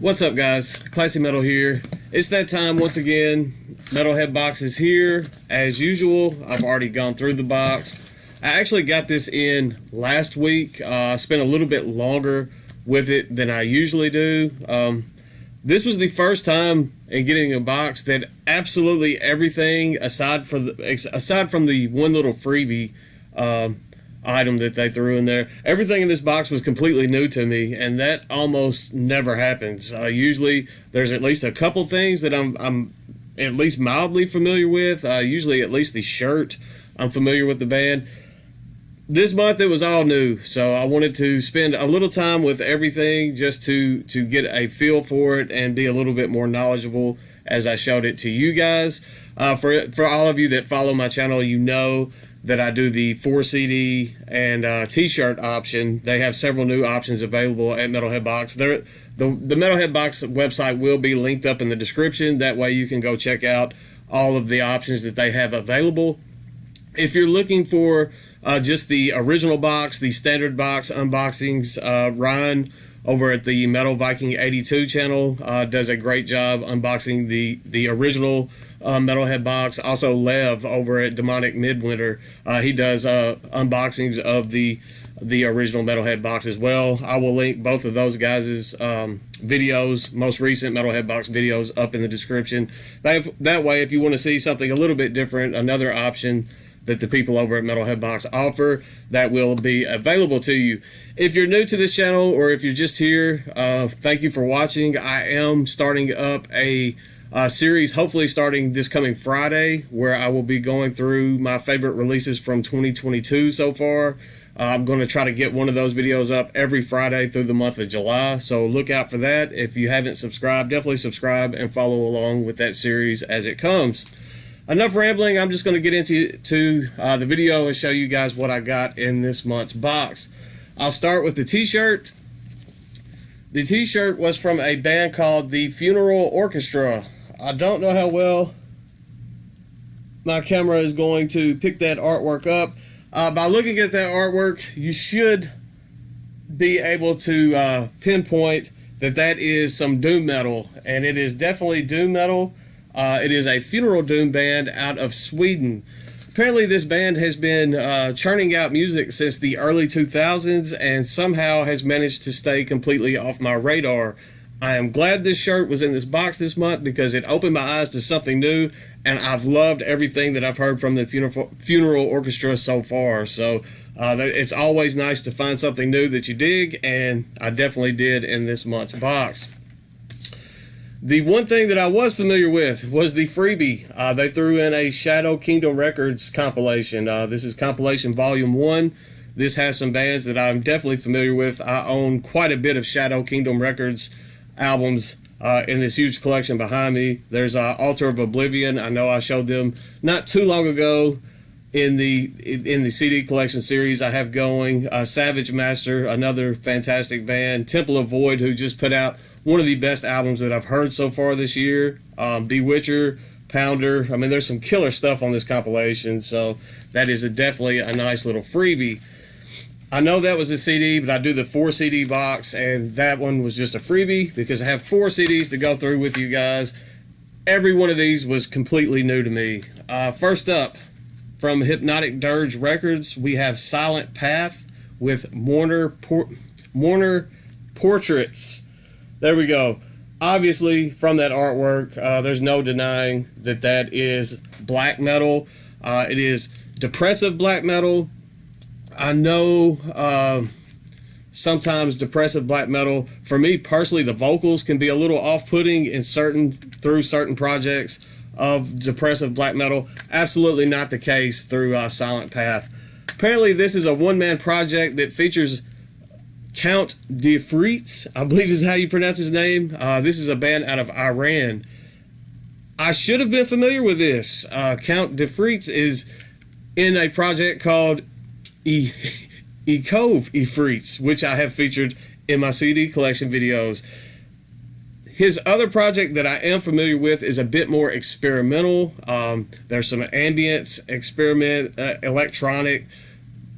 What's up, guys? Classy Metal here. It's that time once again. Metalhead Box is here as usual. I've already gone through the box. I actually got this in last week. I spent a little bit longer with it than I usually do. This was the first time in getting a box that absolutely everything aside from the one little freebie item that they threw in there, everything in this box was completely new to me, and that almost never happens. Usually there's at least a couple things that I'm at least mildly familiar with. Usually at least the shirt, I'm familiar with the band. This month it was all new, so I wanted to spend a little time with everything just to get a feel for it and be a little bit more knowledgeable as I showed it to you guys. For all of you that follow my channel, you know that I do the 4 CD and T-shirt option. They have several new options available at Metalhead Box. The Metalhead Box website will be linked up in the description. That way you can go check out all of the options that they have available. If you're looking for just the original box, the standard box unboxings, Ryan over at the Metal Viking 82 channel does a great job unboxing the original Metalhead Box. Also Lev over at Demonic Midwinter, he does unboxings of the original Metalhead Box as well. I will link both of those guys' videos, most recent Metalhead Box videos, up in the description. That way, if you want to see something a little bit different, another option that the people over at Metalhead Box offer, that will be available to you. If you're new to this channel or if you're just here, thank you for watching. I am starting up a series, hopefully starting this coming Friday, where I will be going through my favorite releases from 2022 so far. I'm going to try to get one of those videos up every Friday through the month of July, so look out for that. If you haven't subscribed, definitely subscribe and follow along with that series as it comes. Enough rambling. I'm just going to get into the video and show you guys what I got in this month's box. I'll start with the T-shirt. The T-shirt was from a band called the Funeral Orchestra. I don't know how well my camera is going to pick that artwork up. By looking at that artwork, you should be able to pinpoint that is some doom metal, and it is definitely doom metal. It is a funeral doom band out of Sweden. Apparently this band has been churning out music since the early 2000s and somehow has managed to stay completely off my radar. I am glad this shirt was in this box this month because it opened my eyes to something new, and I've loved everything that I've heard from the Funeral Orchestra so far. So it's always nice to find something new that you dig, and I definitely did in this month's box. The one thing that I was familiar with was the freebie. They threw in a Shadow Kingdom Records compilation. This is compilation volume 1. This has some bands that I'm definitely familiar with. I own quite a bit of Shadow Kingdom Records albums in this huge collection behind me. There's Altar of Oblivion. I know I showed them not too long ago in the CD collection series I have going. Savage Master, another fantastic band. Temple of Void, who just put out one of the best albums that I've heard so far this year. Bewitcher, Pounder. I mean, there's some killer stuff on this compilation, so that is definitely a nice little freebie. I know that was a CD, but I do the 4 CD box, and that one was just a freebie because I have 4 CDs to go through with you guys. Every one of these was completely new to me. First up, from Hypnotic Dirge Records, we have Silent Path with Mourner Portraits. There we go. Obviously, from that artwork, there's no denying that is black metal. It is depressive black metal. I know sometimes depressive black metal, for me personally, the vocals can be a little off-putting through certain projects of depressive black metal. Absolutely not the case through Silent Path. Apparently, this is a one-man project that features Count de Fritz, I believe is how you pronounce his name. This is a band out of Iran. I should have been familiar with this. Count de Fritz is in a project called Ekov Fritz, which I have featured in my CD collection videos. His other project that I am familiar with is a bit more experimental. There's some ambience, electronic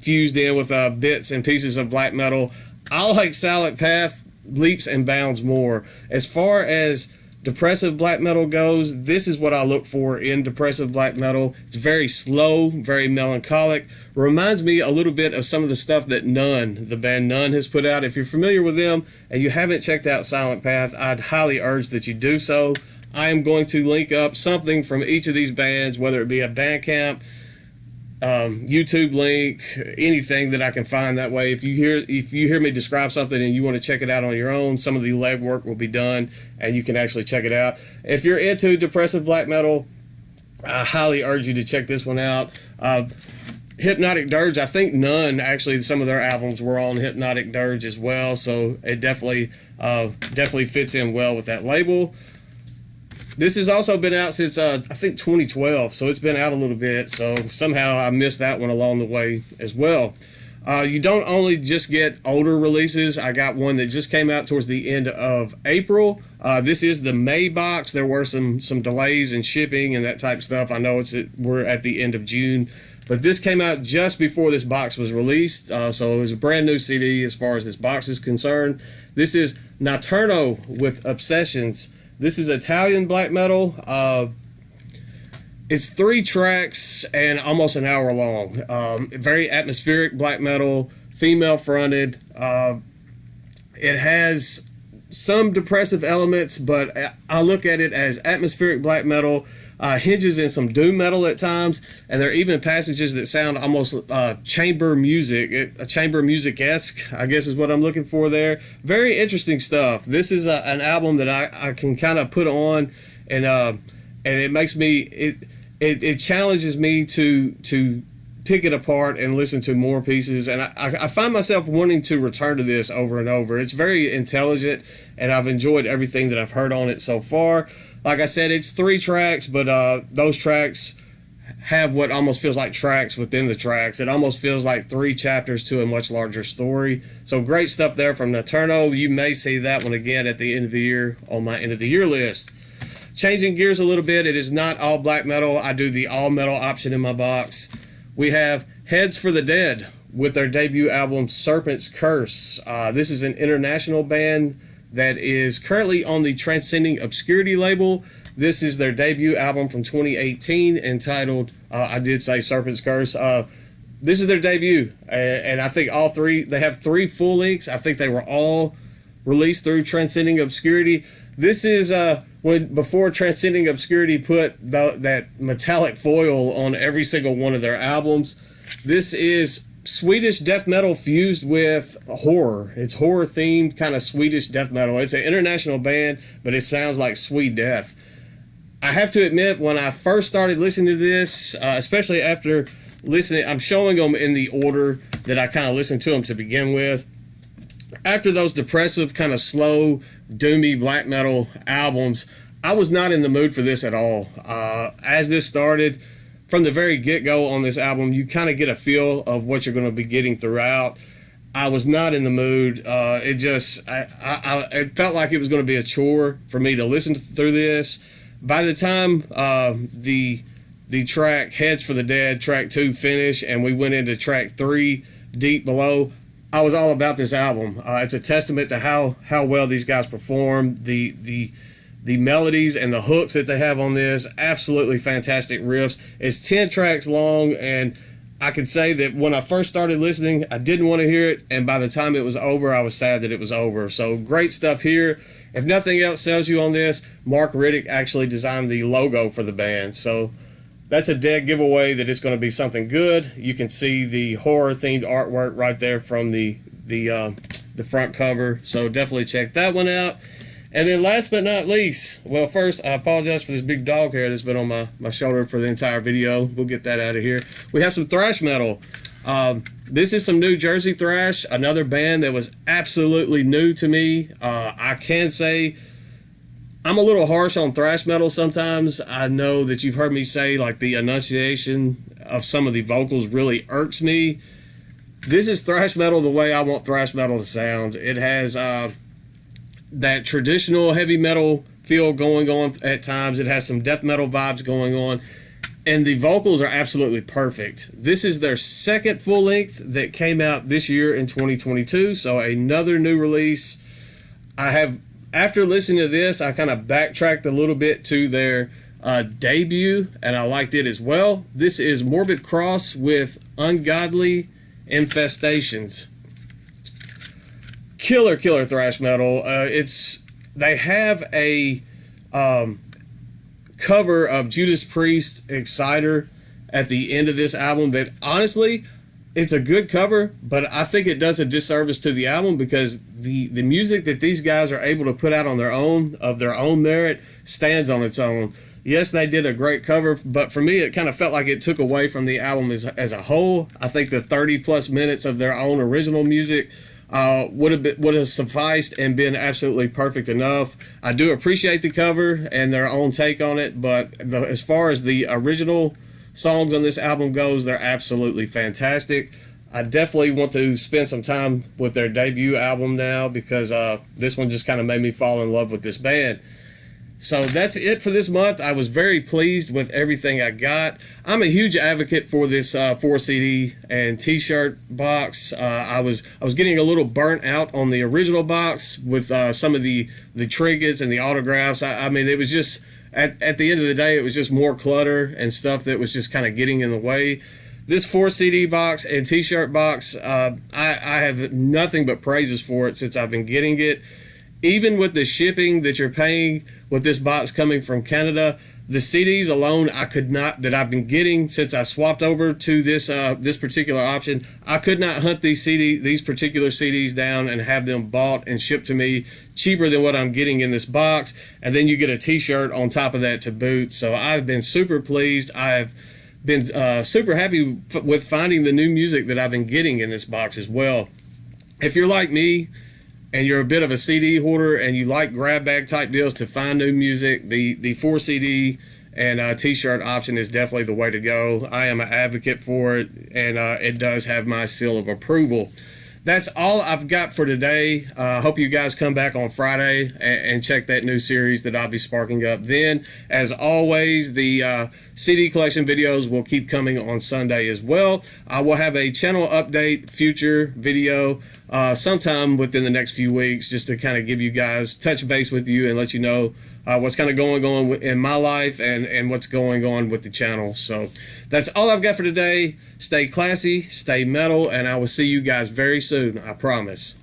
fused in with bits and pieces of black metal. I like Silent Path leaps and bounds more. As far as depressive black metal goes, this is what I look for in depressive black metal. It's very slow, very melancholic. Reminds me a little bit of some of the stuff that the band None has put out. If you're familiar with them and you haven't checked out Silent Path, I'd highly urge that you do so. I am going to link up something from each of these bands, whether it be a Bandcamp, YouTube link, anything that I can find. That way, if you hear me describe something and you want to check it out on your own, some of the legwork will be done and you can actually check it out. If you're into depressive black metal, I highly urge you to check this one out. Hypnotic Dirge, I think None, actually some of their albums were on Hypnotic Dirge as well, so it definitely fits in well with that label. This has also been out since, I think, 2012, so it's been out a little bit, so somehow I missed that one along the way as well. You don't only just get older releases. I got one that just came out towards the end of April. This is the May box. There were some delays in shipping and that type of stuff. I know we're at the end of June, but this came out just before this box was released, so it was a brand new CD as far as this box is concerned. This is Notturno with Obsessions. This is Italian black metal. It's 3 tracks and almost an hour long. Very atmospheric black metal, female fronted. It has some depressive elements, but I look at it as atmospheric black metal. Hinges in some doom metal at times, and there are even passages that sound almost chamber music, chamber music-esque, I guess is what I'm looking for there. Very interesting stuff. This is an album that I can kind of put on, and it makes me, it challenges me to pick it apart and listen to more pieces, and I find myself wanting to return to this over and over. It's very intelligent, and I've enjoyed everything that I've heard on it so far. Like I said, it's 3 tracks, but those tracks have what almost feels like tracks within the tracks. It almost feels like 3 chapters to a much larger story. So great stuff there from Notturno. You may see that one again at the end of the year on my end of the year list. Changing gears a little bit, it is not all black metal. I do the all metal option in my box. We have Heads for the Dead with their debut album Serpent's Curse. This is an international band that is currently on the Transcending Obscurity label. This is their debut album from 2018 entitled, I did say Serpent's Curse. This is their debut, and I think all 3, they have 3 full lengths. I think they were all released through Transcending Obscurity. This is before Transcending Obscurity put that metallic foil on every single one of their albums. This is Swedish death metal fused with horror. It's horror themed kind of Swedish death metal. It's an international band, but it sounds like sweet death. I have to admit, when I first started listening to this, especially after listening, I'm showing them in the order that I kind of listened to them to begin with. After those depressive, kind of slow, doomy black metal albums, I was not in the mood for this at all. As this started, from the very get-go on this album, you kind of get a feel of what you're going to be getting throughout. I was not in the mood. It felt like it was going to be a chore for me to listen through this. By the time the track Heads for the Dead, track 2, finished, and we went into track 3, Deep Below, I was all about this album. It's a testament to how well these guys perform. The melodies and the hooks that they have on this, absolutely fantastic riffs. It's 10 tracks long, and I could say that when I first started listening, I didn't want to hear it, and by the time it was over, I was sad that it was over. So great stuff here. If nothing else sells you on this, Mark Riddick actually designed the logo for the band, so that's a dead giveaway that it's going to be something good. You can see the horror-themed artwork right there from the front cover, so definitely check that one out. And then last but not least, well, first, I apologize for this big dog hair that's been on my shoulder for the entire video. We'll get that out of here. We have some thrash metal. This is some new Jersey Thrash, another band that was absolutely new to me. I can say I'm a little harsh on thrash metal sometimes. I know that you've heard me say, like, the enunciation of some of the vocals really irks me. This is thrash metal the way I want thrash metal to sound. It has that traditional heavy metal feel going on at times. It has some death metal vibes going on, and the vocals are absolutely perfect. This is their second full length that came out this year in 2022, so another new release. I have, after listening to this, I kind of backtracked a little bit to their debut, and I liked it as well. This is Morbid Cross with Ungodly Infestations. Killer thrash metal. They have a cover of Judas Priest Exciter at the end of this album that honestly, it's a good cover, but I think it does a disservice to the album because the music that these guys are able to put out on their own, of their own merit, stands on its own. Yes, they did a great cover, but for me, it kind of felt like it took away from the album as a whole. I think the 30+ minutes of their own original music would have sufficed and been absolutely perfect enough. I do appreciate the cover and their own take on it, but as far as the original songs on this album goes, they're absolutely fantastic. I definitely want to spend some time with their debut album now because this one just kind of made me fall in love with this band. So that's it for this month. I was very pleased with everything I got. I'm a huge advocate for this 4 CD and T-shirt box. I was getting a little burnt out on the original box with some of the trinkets and the autographs. I mean, it was just at the end of the day, it was just more clutter and stuff that was just kind of getting in the way. This 4 CD box and T-shirt box, I have nothing but praises for it since I've been getting it. Even with the shipping that you're paying with this box coming from Canada, the CDs alone that I've been getting since I swapped over to this particular option, I could not hunt these particular CDs down and have them bought and shipped to me cheaper than what I'm getting in this box. And then you get a T-shirt on top of that to boot. So I've been super pleased. I've been super happy with finding the new music that I've been getting in this box as well. If you're like me, and you're a bit of a CD hoarder and you like grab bag type deals to find new music, the 4 CD and T-shirt option is definitely the way to go. I am an advocate for it, and it does have my seal of approval. That's all I've got for today. I hope you guys come back on Friday and check that new series that I'll be sparking up then. As always, the CD collection videos will keep coming on Sunday as well. I will have a channel update future video sometime within the next few weeks, just to kind of give you guys, touch base with you and let you know what's kind of going on in my life and what's going on with the channel. So that's all I've got for today. Stay classy, stay metal, and I will see you guys very soon, I promise.